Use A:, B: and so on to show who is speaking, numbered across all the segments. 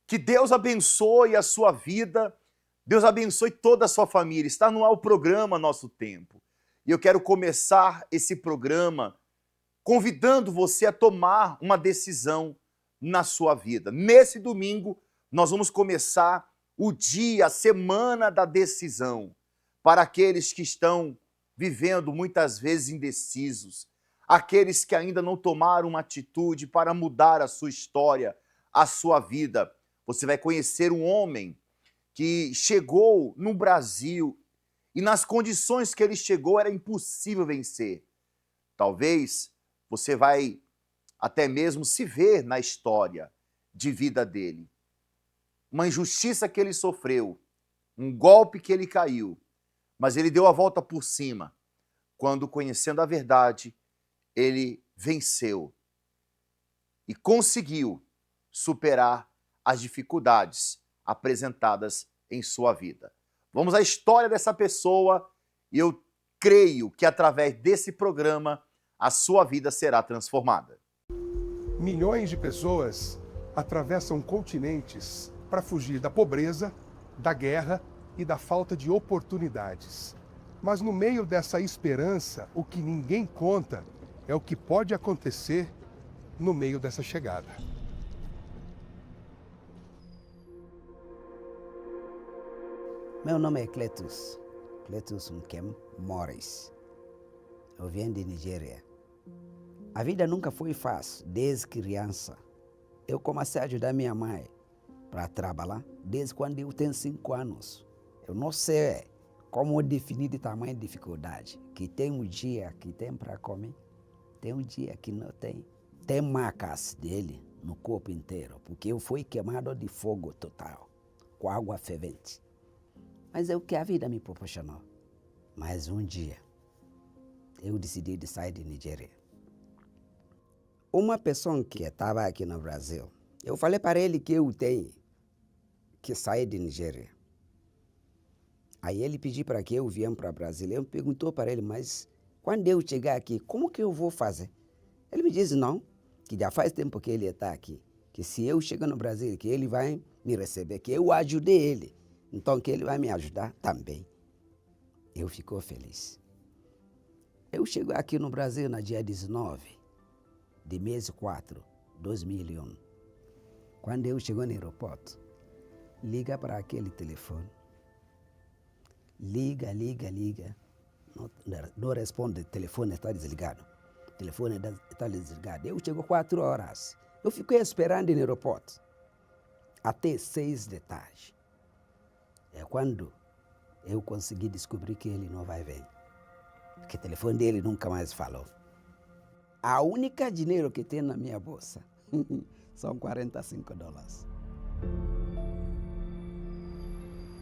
A: Que Deus abençoe a sua vida, Deus abençoe toda a sua família. Está no ar o programa Nosso Tempo. E eu quero começar esse programa convidando você a tomar uma decisão na sua vida. Nesse domingo, nós vamos começar o dia, a semana da decisão, para aqueles que estão vivendo muitas vezes indecisos, aqueles que ainda não tomaram uma atitude para mudar a sua história, a sua vida. Você vai conhecer um homem que chegou no Brasil e nas condições que ele chegou era impossível vencer. Talvez você vai até mesmo se ver na história de vida dele. Uma injustiça que ele sofreu, um golpe que ele caiu, mas ele deu a volta por cima. Quando, conhecendo a verdade, ele venceu e conseguiu superar as dificuldades apresentadas em sua vida. Vamos à história dessa pessoa e eu creio que através desse programa a sua vida será transformada.
B: Milhões de pessoas atravessam continentes para fugir da pobreza, da guerra e da falta de oportunidades. Mas no meio dessa esperança, o que ninguém conta é o que pode acontecer no meio dessa chegada.
C: Meu nome é Cletus Nkem Morris. Eu venho de Nigéria. A vida nunca foi fácil desde criança. Eu comecei a ajudar minha mãe para trabalhar desde quando eu tenho 5 anos. Eu não sei como definir de tamanho de dificuldade. Que tem um dia que tem para comer, tem um dia que não tem. Tem marcas dele no corpo inteiro, porque eu fui queimado de fogo total, com água fervente. Mas é o que a vida me proporcionou. Mas um dia, eu decidi de sair de Nigéria. Uma pessoa que estava aqui no Brasil, eu falei para ele que eu tenho que sair de Nigéria. Aí ele pediu para que eu viesse para o Brasil. Eu perguntou para ele, mas quando eu chegar aqui, como que eu vou fazer? Ele me disse, não, que já faz tempo que ele está aqui, que se eu chegar no Brasil, que ele vai me receber, que eu ajudei ele. Então, que ele vai me ajudar também. Eu fico feliz. Eu chego aqui no Brasil no dia 19 de mês 4, 2001. Quando eu chego no aeroporto, liga para aquele telefone. Liga. Não responde, o telefone está desligado. O telefone está desligado. Eu chego 4 horas. Eu fiquei esperando no aeroporto até 6 da tarde. É quando eu consegui descobrir que ele não vai vir. Porque o telefone dele nunca mais falou. A única dinheiro que tem na minha bolsa são $45.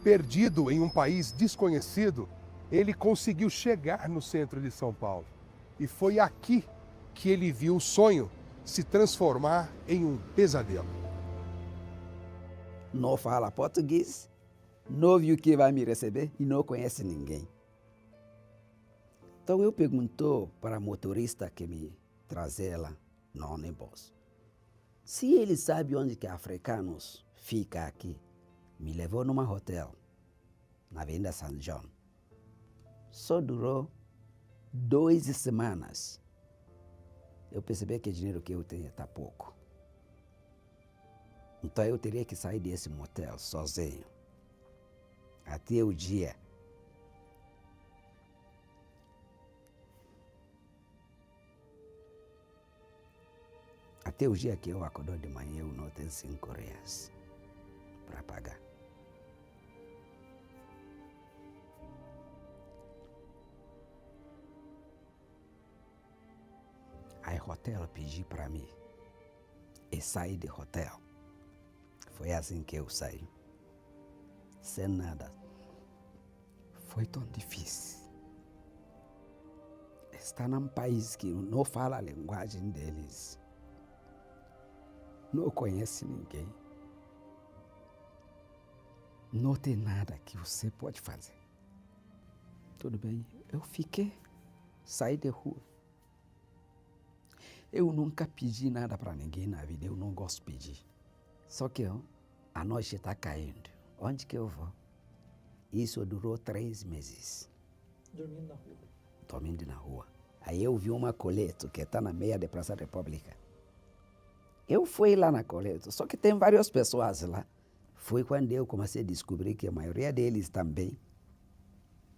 B: Perdido em um país desconhecido, ele conseguiu chegar no centro de São Paulo. E foi aqui que ele viu o sonho se transformar em um pesadelo.
C: Não fala português, não viu que vai me receber e não conhece ninguém. Então eu perguntou para a motorista que me trazia lá no ônibus se ele sabe onde que africanos ficam aqui. Me levou numa hotel na Avenida São João. Só durou 2 semanas. Eu percebi que o dinheiro que eu tenho está pouco. Então eu teria que sair desse motel sozinho. Até o dia que eu acordou de manhã, eu não tenho R$5 para pagar. Aí o hotel pediu para mim e saí do hotel. Foi assim que eu saí. Sem nada. Foi tão difícil. Estar num país que não fala a linguagem deles. Não conhece ninguém. Não tem nada que você pode fazer. Tudo bem, eu fiquei, saí da rua. Eu nunca pedi nada para ninguém na vida, eu não gosto de pedir. Só que A noite está caindo. Onde que eu vou? Isso durou 3 meses.
D: Dormindo na rua.
C: Dormindo na rua. Aí eu vi uma coleta que está na meia da Praça República. Eu fui lá na coleta, só que tem várias pessoas lá. Foi quando eu comecei a descobrir que a maioria deles também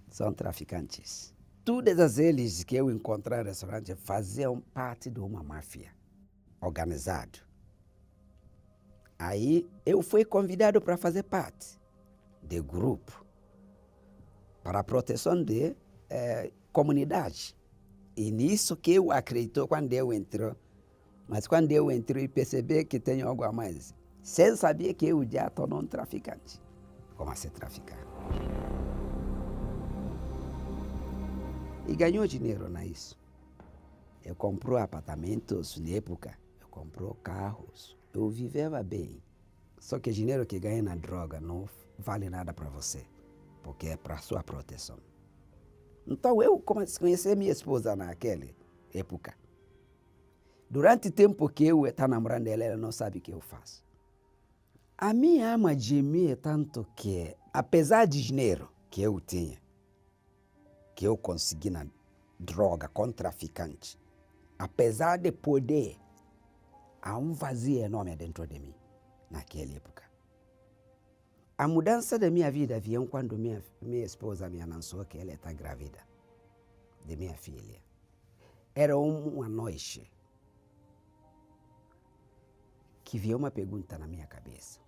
C: são traficantes. Todas eles que eu encontrei no restaurante faziam parte de uma máfia organizada. Aí eu fui convidado para fazer parte do grupo para a proteção da comunidade. E nisso que eu acredito quando eu entrei. Mas quando eu entrei e percebi que tem algo a mais, sem saber que eu já estou um traficante. Comecei a traficar. E ganhou dinheiro nisso. Eu comprei apartamentos na época, eu comprei carros, eu vivia bem. Só que o dinheiro que ganha na droga não vale nada para você, porque é para sua proteção. Então eu comecei a conhecer minha esposa naquela época. Durante o tempo que eu estava namorando ela, ela não sabe o que eu faço. A minha alma gemia tanto que, apesar de dinheiro que eu tinha, que eu consegui na droga com traficante, apesar de poder, há um vazio enorme dentro de mim, naquela época. A mudança da minha vida veio quando minha esposa me anunciou que ela está grávida de minha filha. Era uma noite que veio uma pergunta na minha cabeça.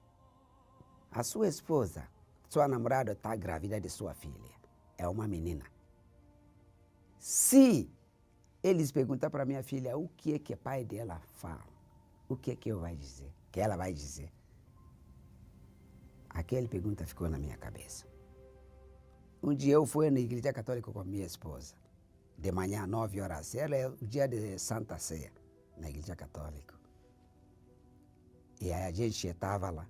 C: A sua esposa, sua namorada está grávida de sua filha. É uma menina. Se eles perguntam para minha filha o que é que o pai dela fala, o que é que eu vai dizer? Que ela vai dizer? Aquela pergunta ficou na minha cabeça. Um dia eu fui na igreja católica com minha esposa. De manhã, 9 horas. Era o dia de Santa Ceia, na igreja católica. E aí a gente estava lá.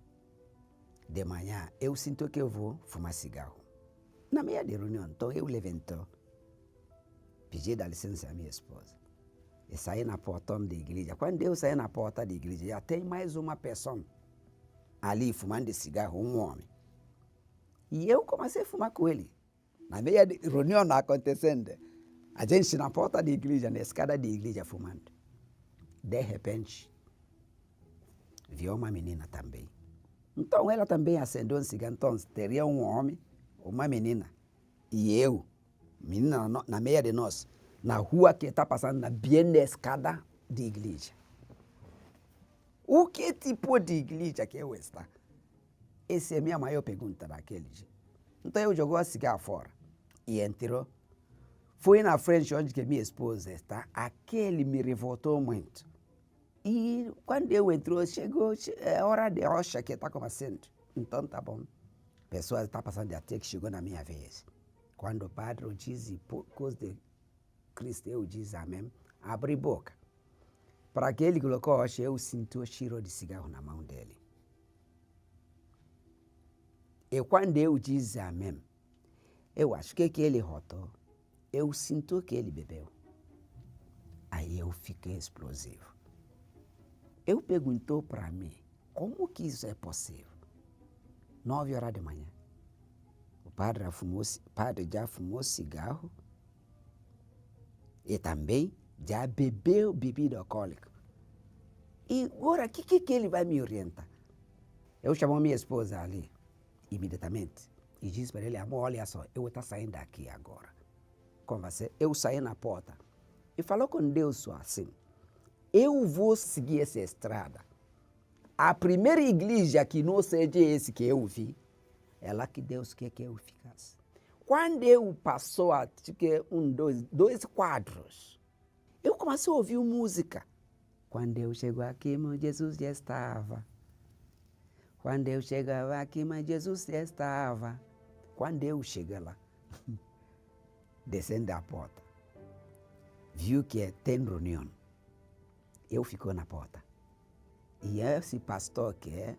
C: De manhã, eu sinto que eu vou fumar cigarro. Na meia de reunião, então eu levantou. Pedi da licença à minha esposa. E saí na portão da igreja. Quando eu saí na porta da igreja, já tem mais uma pessoa ali fumando cigarro, um homem. E eu comecei a fumar com ele. Na meia de reunião acontecendo. A gente na porta da igreja, na escada da igreja, fumando. De repente, viu uma menina também. Então ela também acendeu um cigarro. Então teria um homem, uma menina. E eu, menina na meia de nós, na rua que está passando, na bem na escada de igreja. O que tipo de igreja que eu está? Essa é a minha maior pergunta daquele dia. Então eu joguei o cigarro fora e entrou. Fui na frente onde que minha esposa está. Aquele me revoltou muito. E quando eu entrou, chegou a hora de rocha que está começando. Então tá bom. Pessoas estão passando até que chegou na minha vez. Quando o padre diz, por causa de Cristo, eu diz amém, abre boca. Para que ele colocou a rocha, eu senti o cheiro de cigarro na mão dele. E quando eu disse amém, eu acho que ele rotou. Eu sinto que ele bebeu. Aí eu fiquei explosivo. Eu perguntou para mim, como que isso é possível? 9 horas da manhã. O padre já fumou cigarro e também já bebeu bebida alcoólica. E agora, o que ele vai me orientar? Eu chamo minha esposa ali, imediatamente, e disse para ele, amor, olha só, eu estou saindo daqui agora. Com você, eu saí na porta e falou com Deus só assim, eu vou seguir essa estrada. A primeira igreja que não seja esse que eu vi, é lá que Deus quer que eu ficasse. Quando eu passou a dois quadros, eu comecei a ouvir música. Quando eu chego aqui, meu Jesus já estava. Quando eu chegava aqui, mas Jesus já estava. Quando eu cheguei lá, descendo da porta, viu que tem reunião. Eu fico na porta. E esse pastor que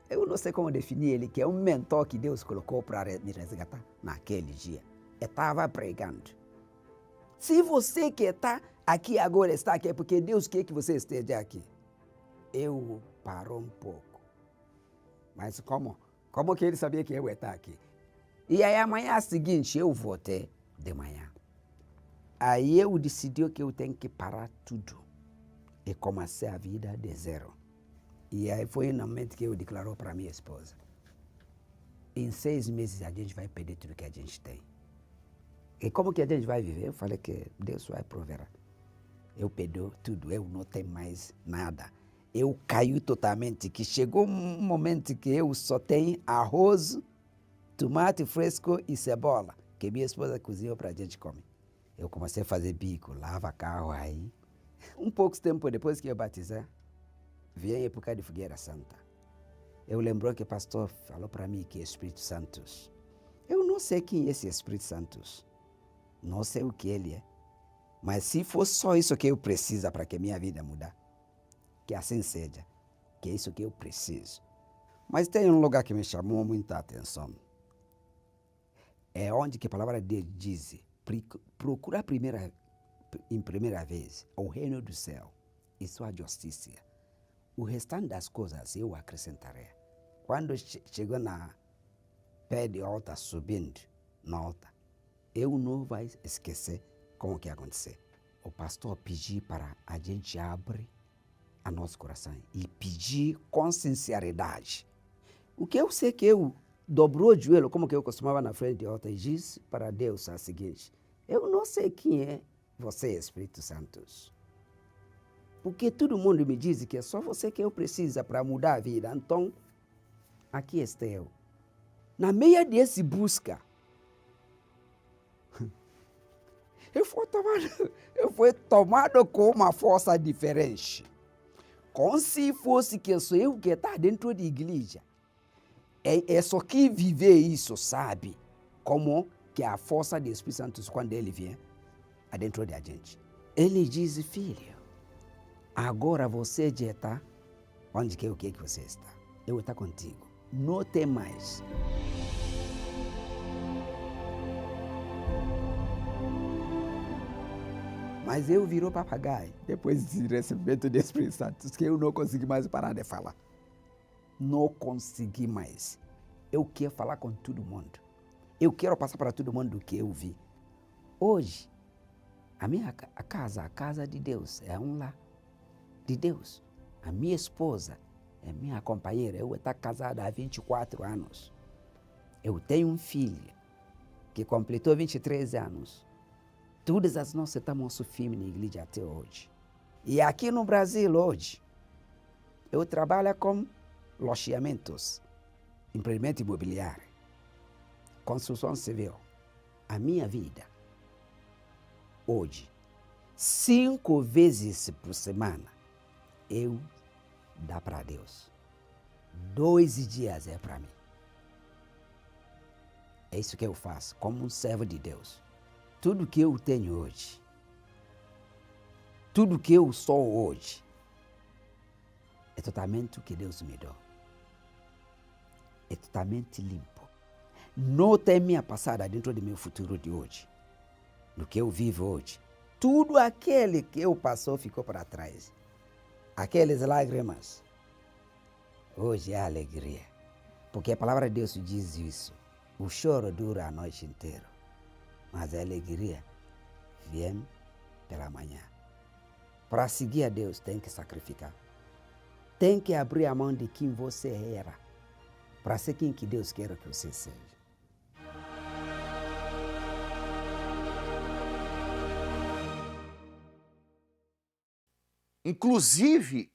C: eu não sei como definir ele, que é um mentor que Deus colocou para me resgatar naquele dia. Eu estava pregando. Se você que está aqui agora está aqui, é porque Deus quer que você esteja aqui. Eu parou um pouco. Mas como? Como que ele sabia que eu ia estar aqui? E aí amanhã seguinte eu voltei de manhã. Aí eu decidi que eu tenho que parar tudo e comecei a vida de zero. E aí foi no momento que eu declarou para minha esposa: em 6 meses a gente vai perder tudo que a gente tem. E como que a gente vai viver? Eu falei que Deus vai prover. Eu perdi tudo, eu não tenho mais nada. Eu caí totalmente, que chegou um momento que eu só tenho arroz, tomate fresco e cebola, que minha esposa cozinhou para a gente comer. Eu comecei a fazer bico, lava carro aí. Um pouco tempo depois que eu batizei, veio a época de Fogueira Santa. Eu lembro que o pastor falou para mim que é Espírito Santo. Eu não sei quem é esse Espírito Santo. Não sei o que ele é. Mas se for só isso que eu preciso para que minha vida mude, que assim seja, que é isso que eu preciso. Mas tem um lugar que me chamou muita atenção. É onde que a palavra de Deus diz: procura em primeira vez o reino do céu e sua justiça. O restante das coisas eu acrescentarei. Quando chegou na pé de alta, subindo na alta, eu não vou esquecer como que aconteceu. O pastor pediu para a gente abrir a nosso coração e pedir com sinceridade. O que eu sei que eu dobrou o joelho, como que eu costumava na frente de alta, e disse para Deus o seguinte: eu não sei quem é você, Espírito Santo. Porque todo mundo me diz que é só você que eu preciso para mudar a vida. Então, aqui está eu. Na meia desse busca, eu fui tomado com uma força diferente. Como se fosse que sou eu que está dentro da igreja. É só que viver isso, sabe? Como que a força do Espírito Santo, quando ele vem dentro da gente. Ele diz: filho, agora você já está onde que você está. Eu estou contigo. Não tem mais. Mas eu virou papagaio, depois de recebimento do Espírito Santo, que eu não consegui mais parar de falar. Não consegui mais. Eu quero falar com todo mundo. Eu quero passar para todo mundo o que eu vi. Hoje, a casa de Deus, é um lar de Deus. A minha esposa é minha companheira. Eu estou casada há 24 anos. Eu tenho um filho que completou 23 anos. Todas as nós estamos firmes na igreja até hoje. E aqui no Brasil hoje, eu trabalho com loteamentos, empreendimento imobiliário, construção civil. A minha vida, hoje, 5 vezes por semana, eu dá para Deus. 2 dias é para mim. É isso que eu faço, como um servo de Deus. Tudo que eu tenho hoje, tudo que eu sou hoje, é totalmente o que Deus me deu. É totalmente limpo. Não tem minha passada dentro do meu futuro de hoje. No que eu vivo hoje. Tudo aquele que eu passou ficou para trás. Aquelas lágrimas, hoje é alegria. Porque a palavra de Deus diz isso. O choro dura a noite inteira. Mas a alegria vem pela manhã. Para seguir a Deus, tem que sacrificar. Tem que abrir a mão de quem você era, para ser quem que Deus quer que você seja.
A: Inclusive,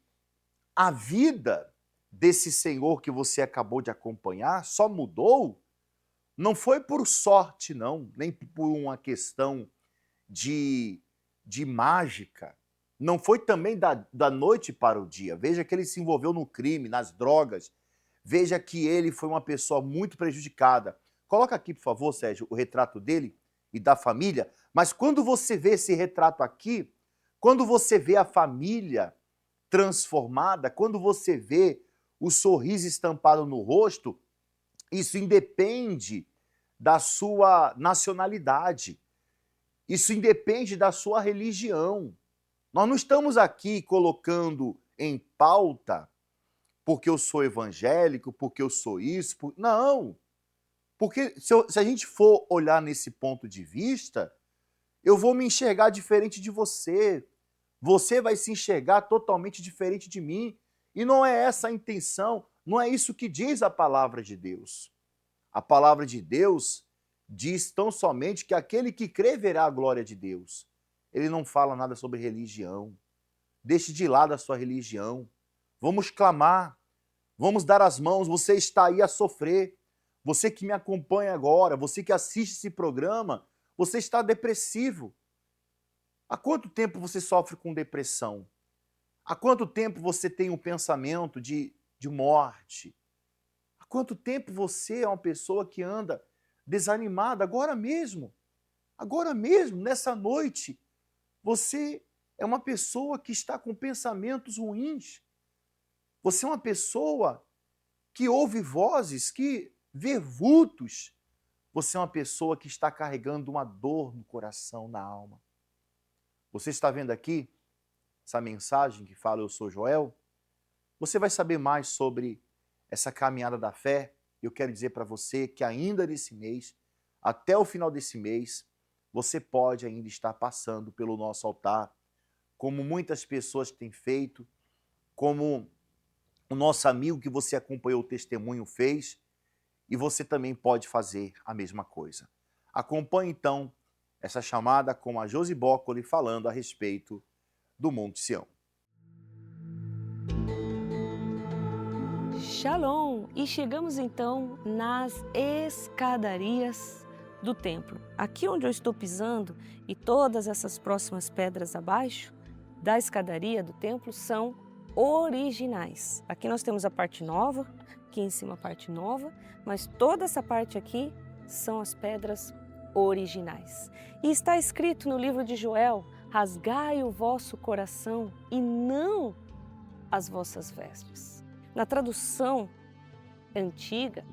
A: a vida desse senhor que você acabou de acompanhar só mudou. Não foi por sorte, não, nem por uma questão de mágica. Não foi também da noite para o dia. Veja que ele se envolveu no crime, nas drogas. Veja que ele foi uma pessoa muito prejudicada. Coloca aqui, por favor, Sérgio, o retrato dele e da família. Mas quando você vê esse retrato aqui, quando você vê a família transformada, quando você vê o sorriso estampado no rosto, isso independe da sua nacionalidade. Isso independe da sua religião. Nós não estamos aqui colocando em pauta porque eu sou evangélico, porque eu sou isso. Não! Porque se a gente for olhar nesse ponto de vista, eu vou me enxergar diferente de você. Você vai se enxergar totalmente diferente de mim. E não é essa a intenção, não é isso que diz a palavra de Deus. A palavra de Deus diz tão somente que aquele que crê verá a glória de Deus. Ele não fala nada sobre religião. Deixe de lado a sua religião. Vamos clamar, vamos dar as mãos. Você está aí a sofrer. Você que me acompanha agora, você que assiste esse programa, você está depressivo. Há quanto tempo você sofre com depressão? Há quanto tempo você tem um pensamento de morte? Há quanto tempo você é uma pessoa que anda desanimada? Agora mesmo, nessa noite, você é uma pessoa que está com pensamentos ruins. Você é uma pessoa que ouve vozes, que vê vultos. Você é uma pessoa que está carregando uma dor no coração, na alma. Você está vendo aqui essa mensagem que fala Eu Sou Joel? Você vai saber mais sobre essa caminhada da fé. Eu quero dizer para você que ainda nesse mês, até o final desse mês, você pode ainda estar passando pelo nosso altar, como muitas pessoas têm feito, como o nosso amigo que você acompanhou o testemunho fez, e você também pode fazer a mesma coisa. Acompanhe então essa chamada com a Josi Boccoli falando a respeito do Monte Sião.
D: Shalom! E chegamos então nas escadarias do templo. Aqui onde eu estou pisando e todas essas próximas pedras abaixo da escadaria do templo são originais. Aqui nós temos a parte nova, aqui em cima a parte nova, mas toda essa parte aqui são as pedras originais. E está escrito no livro de Joel: rasgai o vosso coração e não as vossas vestes. Na tradução antiga,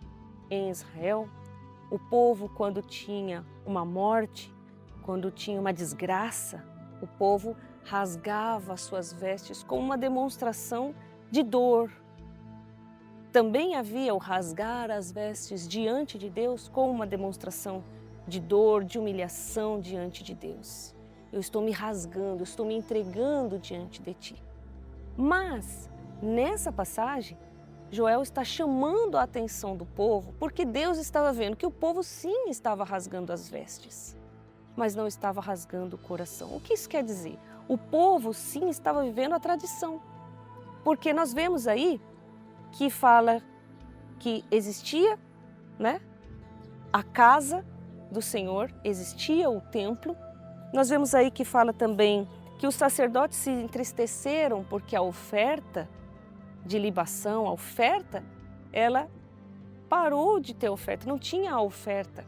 D: em Israel, o povo, quando tinha uma morte, quando tinha uma desgraça, o povo rasgava as suas vestes como uma demonstração de dor. Também havia o rasgar as vestes diante de Deus como uma demonstração de dor, de humilhação diante de Deus. Eu estou me rasgando, eu estou me entregando diante de ti. Mas, nessa passagem, Joel está chamando a atenção do povo porque Deus estava vendo que o povo sim estava rasgando as vestes, mas não estava rasgando o coração. O que isso quer dizer? O povo sim estava vivendo a tradição, porque nós vemos aí que fala que existia, né, a casa do Senhor, existia o templo. Nós vemos aí que fala também que os sacerdotes se entristeceram porque a oferta de libação, a oferta, ela parou de ter oferta, não tinha a oferta.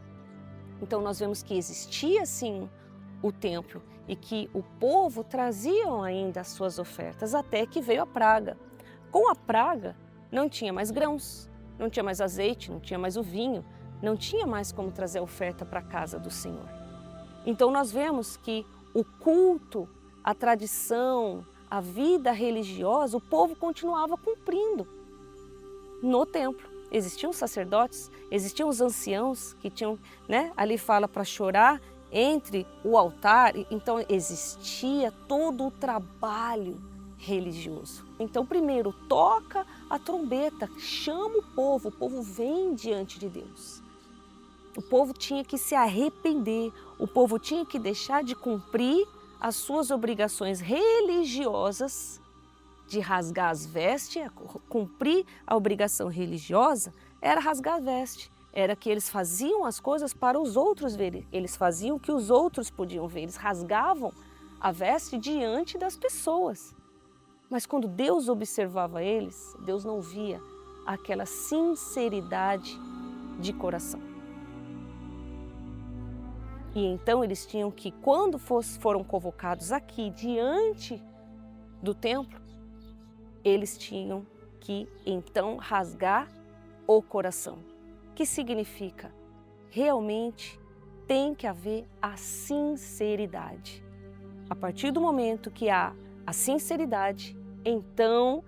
D: Então nós vemos que existia sim o templo e que o povo traziam ainda as suas ofertas até que veio a praga. Com a praga não tinha mais grãos, não tinha mais azeite, não tinha mais o vinho, não tinha mais como trazer a oferta para a casa do Senhor. Então nós vemos que o culto, a tradição, a vida religiosa, o povo continuava cumprindo no templo. Existiam sacerdotes, existiam os anciãos que tinham, né, ali fala para chorar entre o altar. Então existia todo o trabalho religioso. Então primeiro toca a trombeta, chama o povo vem diante de Deus. O povo tinha que se arrepender, o povo tinha que deixar de cumprir as suas obrigações religiosas, de rasgar as vestes. Cumprir a obrigação religiosa era rasgar a veste, era que eles faziam as coisas para os outros verem, eles faziam o que os outros podiam ver, eles rasgavam a veste diante das pessoas. Mas quando Deus observava eles, Deus não via aquela sinceridade de coração. E então eles tinham que, quando foram convocados aqui diante do templo, eles tinham que então rasgar o coração. Que significa? Realmente tem que haver a sinceridade. A partir do momento que há a sinceridade, então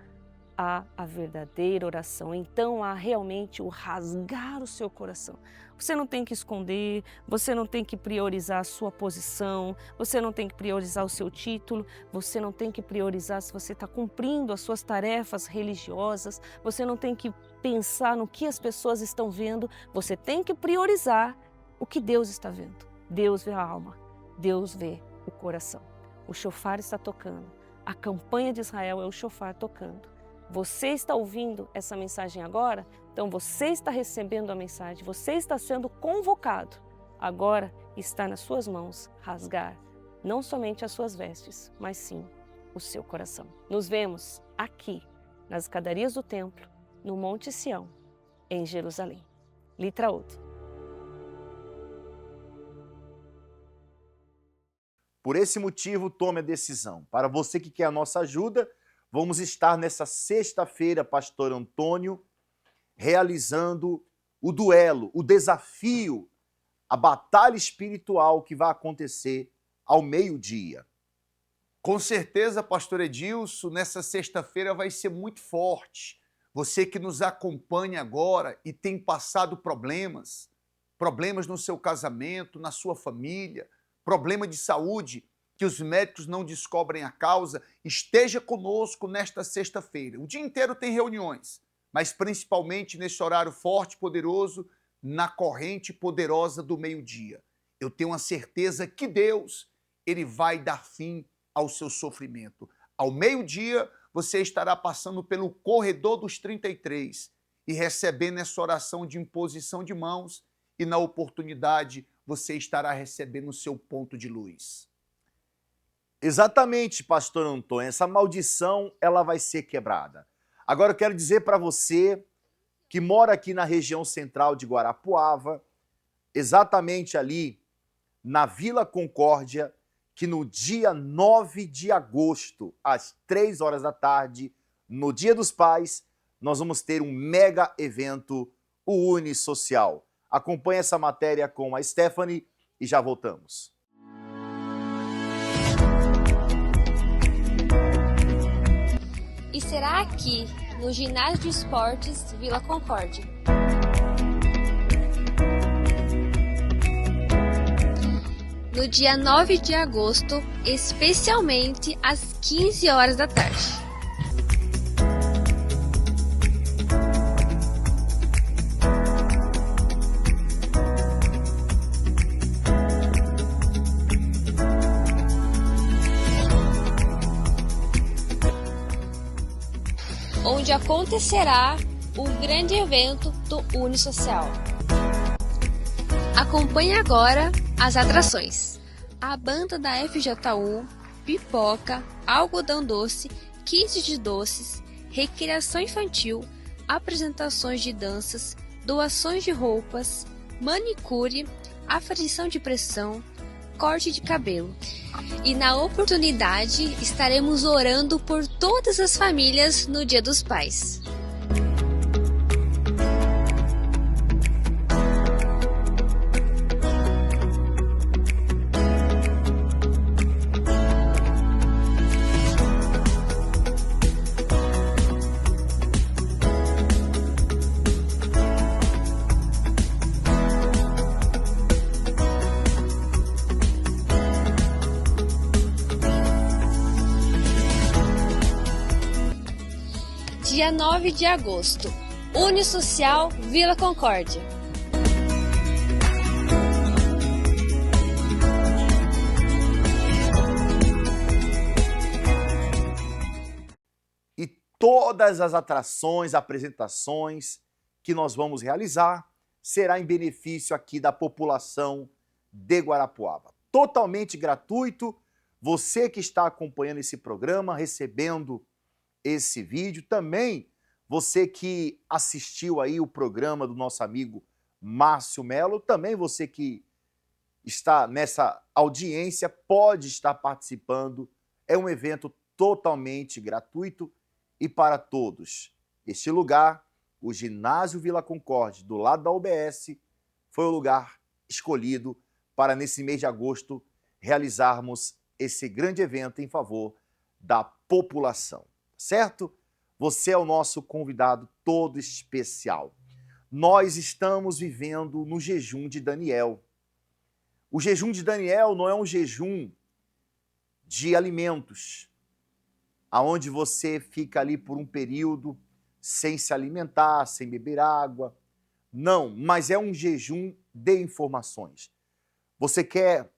D: há a verdadeira oração. Então há realmente o rasgar o seu coração. Você não tem que esconder, você não tem que priorizar a sua posição, você não tem que priorizar o seu título, você não tem que priorizar se você está cumprindo as suas tarefas religiosas, você não tem que pensar no que as pessoas estão vendo, você tem que priorizar o que Deus está vendo. Deus vê a alma, Deus vê o coração. O shofar está tocando, a campanha de Israel é o shofar tocando. Você está ouvindo essa mensagem agora? Então você está recebendo a mensagem, você está sendo convocado. Agora está nas suas mãos rasgar não somente as suas vestes, mas sim o seu coração. Nos vemos aqui, nas escadarias do templo, no Monte Sião, em Jerusalém. Litraúd.
A: Por esse motivo, tome a decisão. Para você que quer a nossa ajuda, vamos estar nessa sexta-feira, Pastor Antônio, realizando o duelo, o desafio, a batalha espiritual que vai acontecer ao meio-dia.
E: Com certeza, Pastor Edilson, nessa sexta-feira vai ser muito forte. Você que nos acompanha agora e tem passado problemas no seu casamento, na sua família, problema de saúde, que os médicos não descobrem a causa, esteja conosco nesta sexta-feira. O dia inteiro tem reuniões, mas principalmente nesse horário forte e poderoso, na corrente poderosa do meio-dia. Eu tenho a certeza que Deus, Ele vai dar fim ao seu sofrimento. Ao meio-dia, você estará passando pelo corredor dos 33 e recebendo essa oração de imposição de mãos, e na oportunidade você estará recebendo o seu ponto de luz.
A: Exatamente, Pastor Antônio, essa maldição ela vai ser quebrada. Agora eu quero dizer para você que mora aqui na região central de Guarapuava, exatamente ali na Vila Concórdia, que no dia 9 de agosto, às 3 horas da tarde, no Dia dos Pais, nós vamos ter um mega evento, o Unisocial. Acompanhe essa matéria com a Stephanie e já voltamos.
F: E será aqui, no Ginásio de Esportes Vila Concórdia. No dia 9 de agosto, especialmente às 15 horas da tarde. Onde acontecerá o grande evento do Unisocial. Acompanhe agora as atrações. A banda da FJU, pipoca, algodão doce, kits de doces, recreação infantil, apresentações de danças, doações de roupas, manicure, aferição de pressão, corte de cabelo. E na oportunidade estaremos orando por todas as famílias no Dia dos Pais. Dia 9 de agosto, Unisocial Vila Concórdia.
A: E todas as atrações, apresentações que nós vamos realizar será em benefício aqui da população de Guarapuava. Totalmente gratuito. Você que está acompanhando esse programa, recebendo esse vídeo, também você que assistiu aí o programa do nosso amigo Márcio Melo, também você que está nessa audiência pode estar participando. É um evento totalmente gratuito e para todos. Este lugar, o Ginásio Vila Concórdia, do lado da UBS, foi o lugar escolhido para nesse mês de agosto realizarmos esse grande evento em favor da população. Certo? você é o nosso convidado todo especial. Nós estamos vivendo no jejum de Daniel. O jejum de Daniel não é um jejum de alimentos, aonde você fica ali por um período sem se alimentar, sem beber água. Não, mas é um jejum de informações. Você quer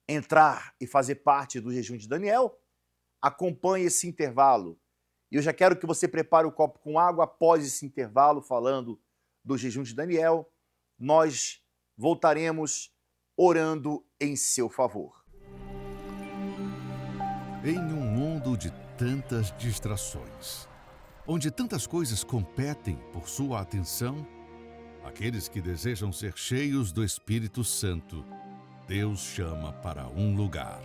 A: entrar e fazer parte do jejum de Daniel? Acompanhe esse intervalo. E eu já quero que você prepare o copo com água após esse intervalo, falando do jejum de Daniel. Nós voltaremos orando em seu favor.
G: Em um mundo de tantas distrações, onde tantas coisas competem por sua atenção, aqueles que desejam ser cheios do Espírito Santo, Deus chama para um lugar: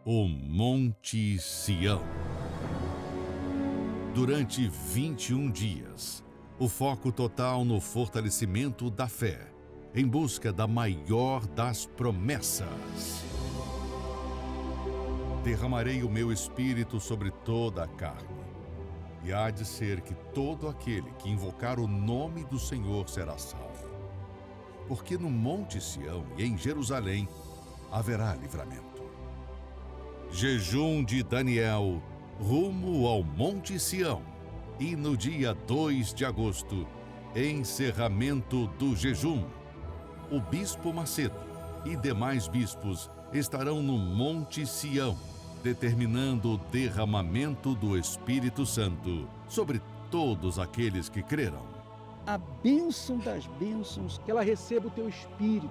G: o Monte Sião. Durante 21 dias, o foco total no fortalecimento da fé, em busca da maior das promessas. Derramarei o meu Espírito sobre toda a carne, e há de ser que todo aquele que invocar o nome do Senhor será salvo. Porque no Monte Sião e em Jerusalém haverá livramento. Jejum de Daniel, rumo ao Monte Sião. E no dia 2 de agosto, encerramento do jejum. O Bispo Macedo e demais bispos estarão no Monte Sião, determinando o derramamento do Espírito Santo sobre todos aqueles que creram.
H: A bênção das bênçãos, que ela receba o teu Espírito.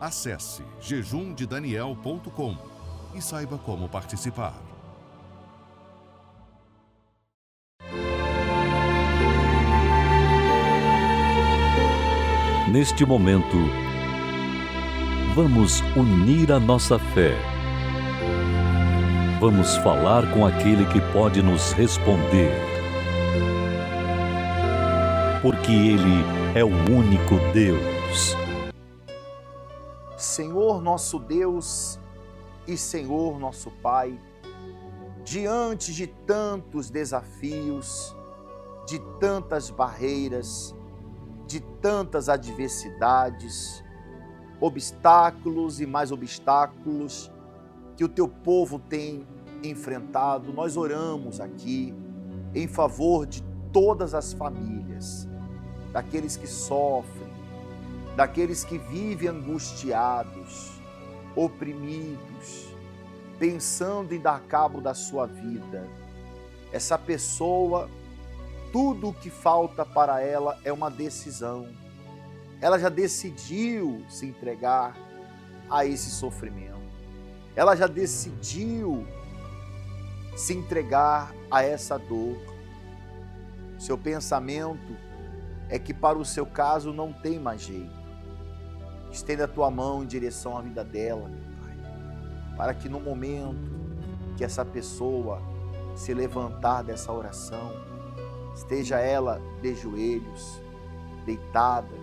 G: Acesse jejumdedaniel.com e saiba como participar.
I: Neste momento, vamos unir a nossa fé. Vamos falar com aquele que pode nos responder. Porque Ele é o único Deus.
A: Senhor nosso Deus e Senhor nosso Pai, diante de tantos desafios, de tantas barreiras, de tantas adversidades, obstáculos e mais obstáculos que o teu povo tem enfrentado, nós oramos aqui em favor de todas as famílias, daqueles que sofrem, daqueles que vivem angustiados, oprimidos, pensando em dar cabo da sua vida. Essa pessoa, tudo o que falta para ela é uma decisão. Ela já decidiu se entregar a esse sofrimento. Ela já decidiu se entregar a essa dor. Seu pensamento é que para o seu caso não tem mais jeito. Estenda a tua mão em direção à vida dela, meu Pai, para que no momento que essa pessoa se levantar dessa oração, esteja ela de joelhos, deitada,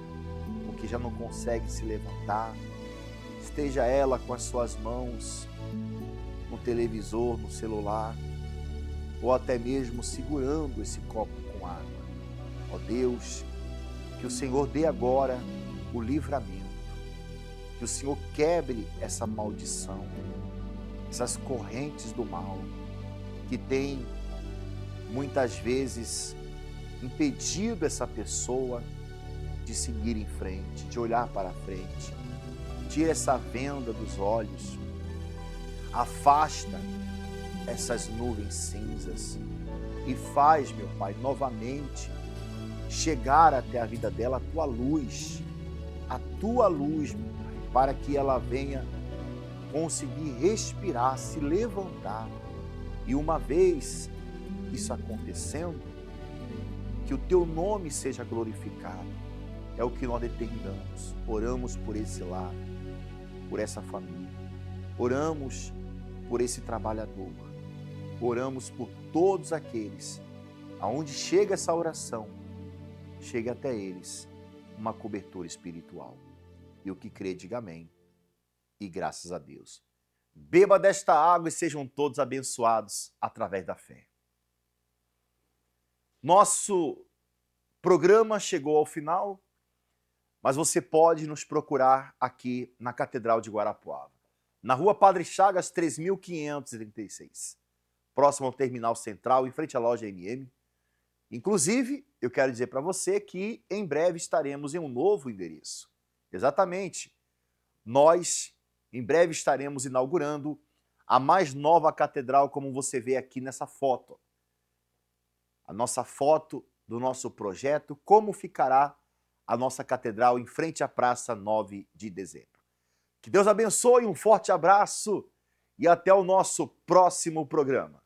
A: porque já não consegue se levantar, esteja ela com as suas mãos no televisor, no celular, ou até mesmo segurando esse copo com água. Ó Deus, que o Senhor dê agora o livramento, que o Senhor quebre essa maldição, essas correntes do mal, que tem muitas vezes impedido essa pessoa de seguir em frente, de olhar para frente. Tira essa venda dos olhos, afasta essas nuvens cinzas e faz, meu Pai, novamente chegar até a vida dela a tua luz, meu Pai, para que ela venha conseguir respirar, se levantar. E uma vez isso acontecendo, que o teu nome seja glorificado. É o que nós determinamos. Oramos por esse lar, por essa família. Oramos por esse trabalhador. Oramos por todos aqueles aonde chega essa oração, chega até eles uma cobertura espiritual. E o que crê, diga amém. E graças a Deus. Beba desta água e sejam todos abençoados através da fé. Nosso programa chegou ao final, mas você pode nos procurar aqui na Catedral de Guarapuava, na Rua Padre Chagas, 3536, próximo ao Terminal Central, em frente à loja MM. Inclusive, eu quero dizer para você que em breve estaremos em um novo endereço. Exatamente. Nós, em breve, estaremos inaugurando a mais nova catedral, como você vê aqui nessa foto. A nossa foto do nosso projeto, como ficará a nossa catedral em frente à Praça 9 de Dezembro. Que Deus abençoe, um forte abraço e até o nosso próximo programa.